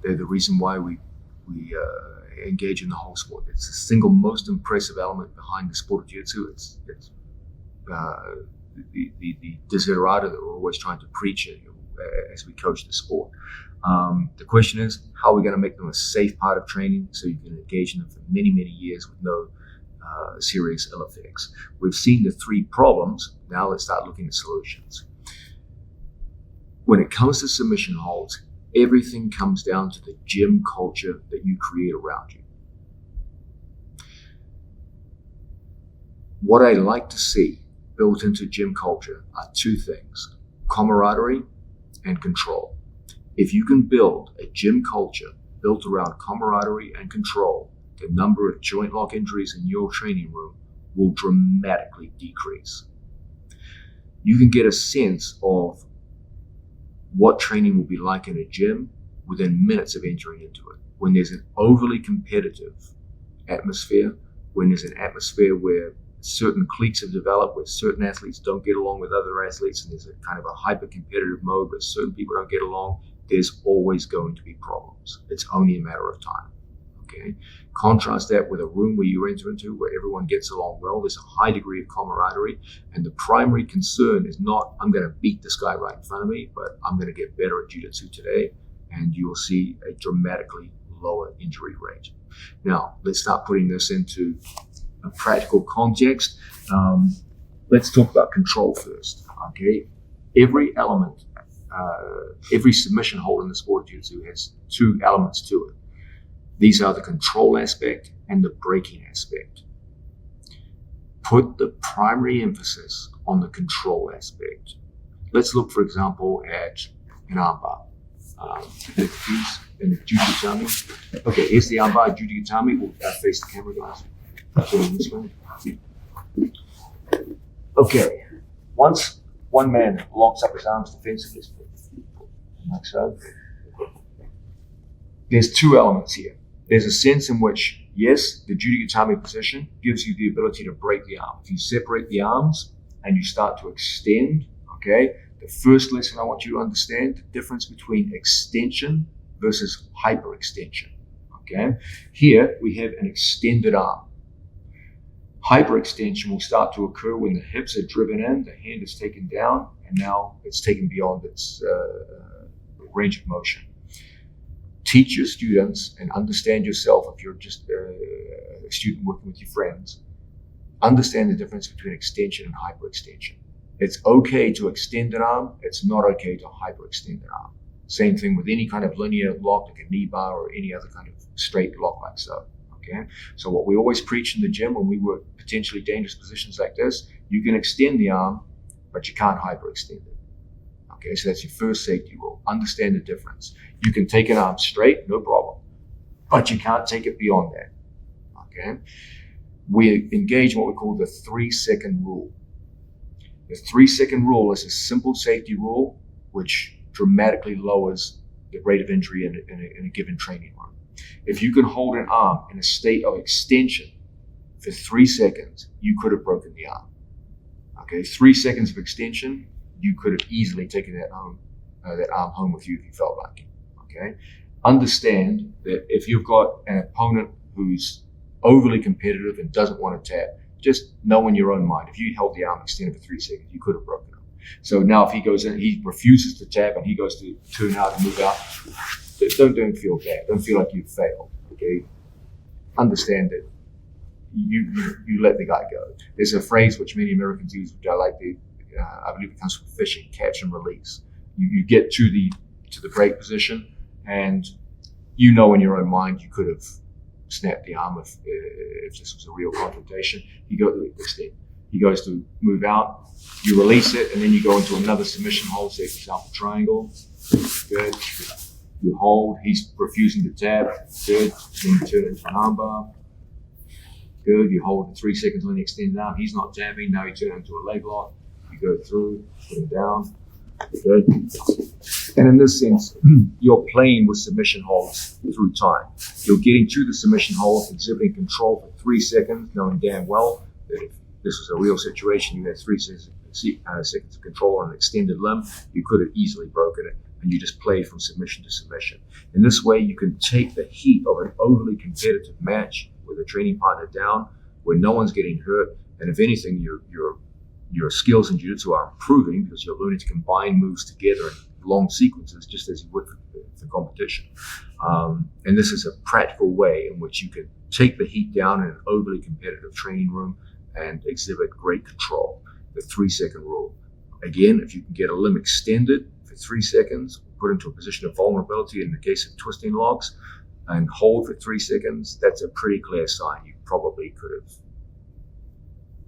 They're the reason why we engage in the whole sport. It's the single most impressive element behind the sport of jiu-jitsu. It's the desiderata that we're always trying to preach as we coach the sport. The question is, how are we going to make them a safe part of training so you can engage in them for many, many years with no serious ill effects? We've seen the three problems. Now let's start looking at solutions. When it comes to submission holds, everything comes down to the gym culture that you create around you. What I like to see built into gym culture are two things: camaraderie and control. If you can build a gym culture built around camaraderie and control, the number of joint lock injuries in your training room will dramatically decrease. You can get a sense of what training will be like in a gym within minutes of entering into it. When there's an overly competitive atmosphere, when there's an atmosphere where certain cliques have developed, where certain athletes don't get along with other athletes, and there's a kind of a hyper-competitive mode where certain people don't get along, there's always going to be problems. It's only a matter of time. Okay. Contrast that with a room where you enter into where everyone gets along well. There's a high degree of camaraderie, and the primary concern is not, I'm going to beat this guy right in front of me, but I'm going to get better at jiu-jitsu today, and you'll see a dramatically lower injury rate. Now, let's start putting this into a practical context. Let's talk about control first. Okay, every element, every submission hold in the sport of jiu-jitsu has two elements to it. These are the control aspect and the breaking aspect. Put the primary emphasis on the control aspect. Let's look, for example, at an armbar. In the Jujigatami. Okay, here's the armbar Jujigatami. We'll face the camera, guys. Okay, once one man locks up his arms defensively, like so, there's two elements here. There's a sense in which, yes, the Jujigatami position gives you the ability to break the arm. If you separate the arms and you start to extend, okay, the first lesson I want you to understand, the difference between extension versus hyperextension, okay? Here we have an extended arm. Hyperextension will start to occur when the hips are driven in, the hand is taken down, and now it's taken beyond its range of motion. Teach your students and understand yourself, if you're just a student working with your friends, understand the difference between extension and hyperextension. It's okay to extend an arm, it's not okay to hyperextend an arm. Same thing with any kind of linear lock, like a knee bar or any other kind of straight lock like so. Okay, so what we always preach in the gym when we work potentially dangerous positions like this, you can extend the arm, but you can't hyperextend it. Okay, so that's your first safety rule. Understand the difference. You can take an arm straight, no problem, but you can't take it beyond that. Okay, we engage in what we call the 3-second rule. The 3-second rule is a simple safety rule which dramatically lowers the rate of injury in a given training room. If you can hold an arm in a state of extension for 3 seconds, you could have broken the arm. Okay, 3 seconds of extension, you could have easily taken that arm home with you if you felt like it. Okay, understand that if you've got an opponent who's overly competitive and doesn't want to tap, just know in your own mind, if you held the arm extended for 3 seconds, you could have broken it. So now if he goes in, he refuses to tap and he goes to turn out and move out, don't feel bad. Don't feel like you've failed. Okay, understand that you let the guy go. There's a phrase which many Americans use, which I like. I believe it comes from fishing: catch and release. You get to the break position, and you know in your own mind you could have snapped the arm if this was a real confrontation. He goes to move out. You release it, and then you go into another submission hold, say for example triangle. Good. You hold, he's refusing to tap, good. Then you turn it into an armbar. Good, you hold for 3 seconds, then you extend it out. He's not tapping, now you turn it into a leg lock. You go through, put him down. Good. And in this sense, you're playing with submission holds through time. You're getting to the submission hold, exhibiting control for 3 seconds, knowing damn well that if this was a real situation, you had 3 seconds of control on an extended limb, you could have easily broken it. and you just play from submission to submission. In this way, you can take the heat of an overly competitive match with a training partner down, where no one's getting hurt, and if anything, your skills in jiu-jitsu are improving because you're learning to combine moves together in long sequences, just as you would for competition. And this is a practical way in which you can take the heat down in an overly competitive training room and exhibit great control. The 3-second rule. Again, if you can get a limb extended for 3 seconds, put into a position of vulnerability in the case of twisting logs, and hold for 3 seconds, that's a pretty clear sign you probably could have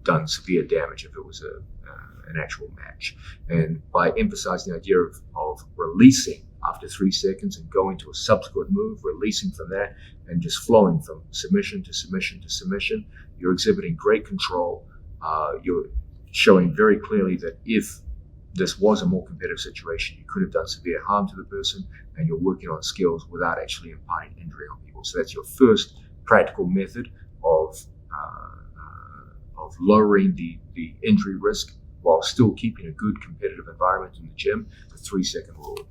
done severe damage if it was an actual match. And by emphasizing the idea of releasing after 3 seconds and going to a subsequent move, releasing from that and just flowing from submission to submission to submission, you're exhibiting great control. You're showing very clearly that if this was a more competitive situation, you could have done severe harm to the person, and you're working on skills without actually imparting injury on people. So that's your first practical method of lowering the injury risk while still keeping a good competitive environment in the gym, the 3-second rule.